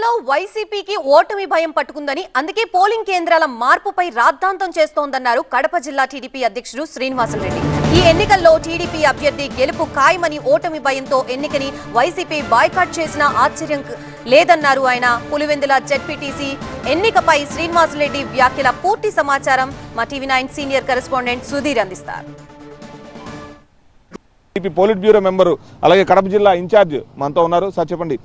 రాష్ట్రంలో వైసీపీకి ఓటమి భయం పట్టుకుందని అందుకే పోలింగ్ కేంద్రాల మార్పుపై రాద్ధాంతం చేస్తోందన్నారు కడప జిల్లా టీడీపీ అధ్యక్షుడు శ్రీనివాసులరెడ్డి. ఈ ఎన్నికల్లో టీడీపీ అభ్యర్థి గెలుపు ఖాయమని ఓటమి భయంతో ఎన్నికని వైసీపీ బాయ్కాట్ చేసినా ఆశ్చర్యం లేదన్నారు ఆయన. పులివెందుల జెడ్పీటీసీ ఎన్నికపై శ్రీనివాసులరెడ్డి వ్యాఖ్యల పూర్తి సమాచారం మా టీవీ9 సీనియర్ కరెస్పాండెంట్ సుధీర్ అందిస్తారు. పోలిట్ బ్యూరో మెంబరు అలాగే కడప జిల్లా ఇన్ఛార్జ్ మనతో ఉన్నారు. సార్ చెప్పండి,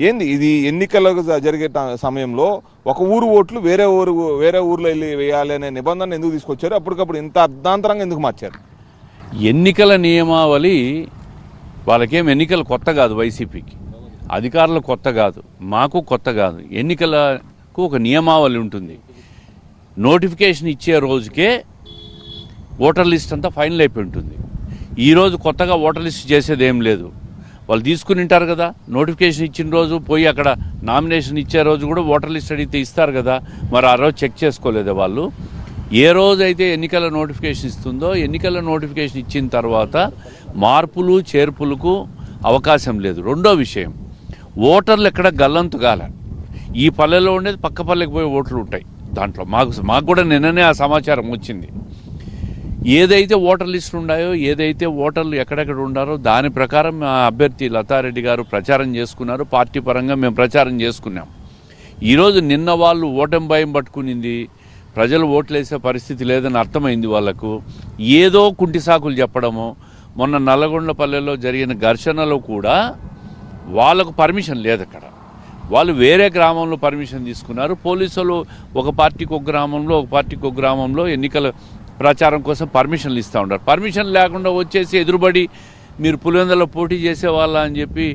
ఏంది ఇది ఎన్నికలకు జరిగే సమయంలో ఒక ఊరు ఓట్లు వేరే ఊర్లో వెళ్ళి వేయాలి అనే నిబంధన ఎందుకు తీసుకొచ్చారు? అప్పటికప్పుడు ఇంత అర్ధాంతరంగా ఎందుకు మార్చారు? ఎన్నికల నియమావళి వాళ్ళకేం ఎన్నికలు కొత్త కాదు, వైసీపీకి అధికారులు కొత్త కాదు, మాకు కొత్త కాదు. ఎన్నికలకు ఒక నియమావళి ఉంటుంది. నోటిఫికేషన్ ఇచ్చే రోజుకే ఓటర్ లిస్ట్ అంతా ఫైనల్ అయిపోయి ఉంటుంది. ఈరోజు కొత్తగా ఓటర్ లిస్ట్ చేసేది ఏం లేదు. వాళ్ళు తీసుకుని ఉంటారు కదా, నోటిఫికేషన్ ఇచ్చిన రోజు పోయి అక్కడ నామినేషన్ ఇచ్చే రోజు కూడా ఓటర్ లిస్ట్ అడిగితే ఇస్తారు కదా, మరి ఆ రోజు చెక్ చేసుకోలేదా వాళ్ళు? ఏ రోజైతే ఎన్నికల నోటిఫికేషన్ ఇస్తుందో ఎన్నికల నోటిఫికేషన్ ఇచ్చిన తర్వాత మార్పులు చేర్పులకు అవకాశం లేదు. రెండో విషయం, ఓటర్లు ఎక్కడ గల్లంతు కాల. ఈ పల్లెలో ఉండేది పక్క పల్లెకి పోయి ఓట్లు ఉంటాయి. దాంట్లో మాకు కూడా నిన్ననే ఆ సమాచారం వచ్చింది. ఏదైతే ఓటర్ లిస్టులు ఉన్నాయో, ఏదైతే ఓటర్లు ఎక్కడెక్కడ ఉన్నారో దాని ప్రకారం మా అభ్యర్థి లతారెడ్డి గారు ప్రచారం చేసుకున్నారు. పార్టీ పరంగా మేము ప్రచారం చేసుకున్నాం. ఈరోజు నిన్న వాళ్ళు ఓటమి భయం పట్టుకునింది, ప్రజలు ఓట్లేసే పరిస్థితి లేదని అర్థమైంది వాళ్లకు. ఏదో కుంటి సాకులు చెప్పడము. మొన్న నల్లగొండపల్లెలో జరిగిన ఘర్షణలో కూడా వాళ్ళకు పర్మిషన్ లేదు. అక్కడ వాళ్ళు వేరే గ్రామంలో పర్మిషన్ తీసుకున్నారు. పోలీసులు ఒక పార్టీకి ఒక గ్రామంలో, ఒక పార్టీకి ఒక గ్రామంలో ఎన్నికల ప్రచారం కోసం పర్మిషన్లు ఇస్తూ ఉంటారు. పర్మిషన్ లేకుండా వచ్చేసి ఎదురుబడి మీరు పులివెందులో పోటీ చేసేవాళ్ళ అని చెప్పి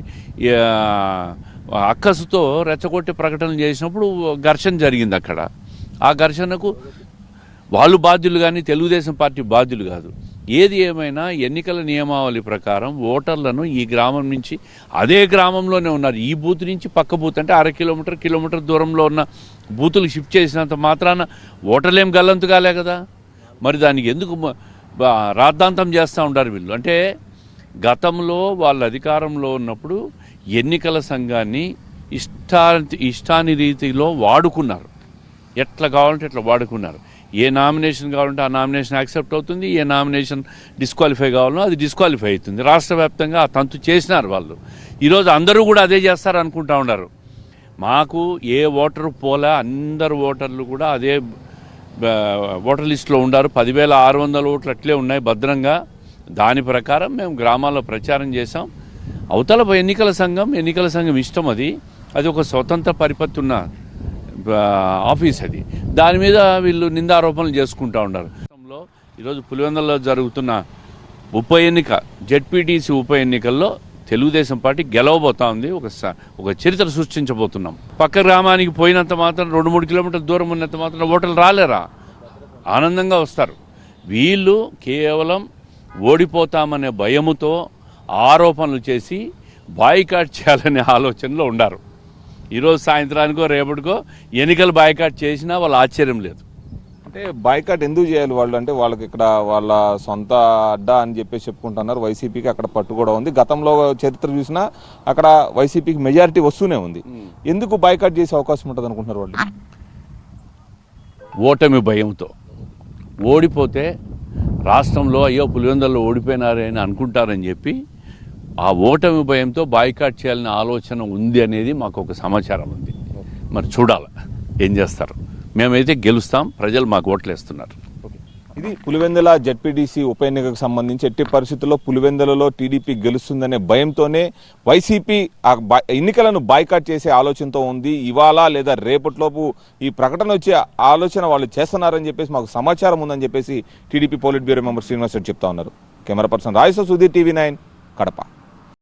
అక్కసుతో రెచ్చగొట్టి ప్రకటనలు చేసినప్పుడు ఘర్షణ జరిగింది. అక్కడ ఆ ఘర్షణకు వాళ్ళు బాధ్యులు కానీ తెలుగుదేశం పార్టీ బాధ్యులు కాదు. ఏది ఏమైనా ఎన్నికల నియమావళి ప్రకారం ఓటర్లను ఈ గ్రామం నుంచి అదే గ్రామంలోనే ఉన్నారు. ఈ బూత్ నుంచి పక్క బూత్ అంటే 1/2 కిలోమీటర్ దూరంలో ఉన్న బూతులు షిఫ్ట్ చేసినంత మాత్రాన ఓటర్లేం గల్లంతు కాలే కదా. మరి దానికి ఎందుకు రాద్ధాంతం చేస్తూ ఉంటారు వీళ్ళు? అంటే గతంలో వాళ్ళ అధికారంలో ఉన్నప్పుడు ఎన్నికల సంఘాన్ని ఇష్టాని రీతిలో వాడుకున్నారు. ఎట్లా కావాలంటే ఎట్లా వాడుకున్నారు. ఏ నామినేషన్ కావాలంటే ఆ నామినేషన్ యాక్సెప్ట్ అవుతుంది, ఏ నామినేషన్ డిస్క్వాలిఫై కావాలనో అది డిస్క్వాలిఫై అవుతుంది. రాష్ట్ర వ్యాప్తంగా ఆ తంతు చేసినారు వాళ్ళు. ఈరోజు అందరూ కూడా అదే చేస్తారు అనుకుంటా ఉన్నారు. మాకు ఏ ఓటరు పోలే, అందరు ఓటర్లు కూడా అదే ఓటర్ లిస్టులో ఉన్నారు. 10,600 ఓట్లు అట్లే ఉన్నాయి భద్రంగా. దాని ప్రకారం మేము గ్రామాల్లో ప్రచారం చేసాం. అవతల ఎన్నికల సంఘం ఇష్టం. అది ఒక స్వతంత్ర పరిపత్తి ఉన్న ఆఫీస్. అది దాని మీద వీళ్ళు నిందారోపణలు చేసుకుంటూ ఉన్నారు. ఈరోజు పులివెందులలో జరుగుతున్న ఉప ఎన్నిక, జెడ్పీటీసీ ఉప ఎన్నికల్లో తెలుగుదేశం పార్టీ గెలవబోతా ఉంది. ఒక చరిత్ర సృష్టించబోతున్నాం. పక్క గ్రామానికి పోయినంత మాత్రం 2-3 కిలోమీటర్ల దూరం ఉన్నంత మాత్రం ఓటర్లు రాలేరా? ఆనందంగా వస్తారు. వీళ్ళు కేవలం ఓడిపోతామనే భయముతో ఆరోపణలు చేసి బాయ్కాట్ చేయాలనే ఆలోచనలో ఉండారు. ఈరోజు సాయంత్రానికో రేపటికో ఎన్నికలు బాయ్కాట్ చేసినా వాళ్ళ ఆశ్చర్యం లేదు. అంటే బాయ్కాట్ ఎందుకు చేయాలి వాళ్ళు? అంటే వాళ్ళకి ఇక్కడ వాళ్ళ సొంత అడ్డా అని చెప్పేసి చెప్పుకుంటున్నారు. వైసీపీకి అక్కడ పట్టు కూడా ఉంది. గతంలో చరిత్ర చూసినా అక్కడ వైసీపీకి మెజారిటీ వస్తూనే ఉంది. ఎందుకు బాయ్కాట్ చేసే అవకాశం ఉంటుంది అనుకుంటున్నారు వాళ్ళు? ఓటమి భయంతో. ఓడిపోతే రాష్ట్రంలో అయ్యో పులివెందులలో ఓడిపోయినారే అని అనుకుంటారని చెప్పి ఆ ఓటమి భయంతో బాయ్కాట్ చేయాలనే ఆలోచన ఉంది అనేది మాకు ఒక సమాచారం ఉంది. మరి చూడాలి ఏం చేస్తారు. మేమైతే గెలుస్తాం, ప్రజలు మాకు ఓట్లేస్తున్నారు. ఇది పులివెందుల జెడ్పీటీసీ ఉప ఎన్నికకు సంబంధించి ఎట్టి పరిస్థితుల్లో పులివెందులలో టీడీపీ గెలుస్తుందనే భయంతోనే వైసీపీ ఆ ఎన్నికలను బాయ్కాట్ చేసే ఆలోచనతో ఉంది. ఇవాళ లేదా రేపటిలోపు ఈ ప్రకటన వచ్చే ఆలోచన వాళ్ళు చేస్తున్నారని చెప్పేసి మాకు సమాచారం ఉందని చెప్పేసి TDP politburo member Srinivas Reddy చెప్తా ఉన్నారు. Camera person Rayasa, Sudheer, TV nine Kadapa.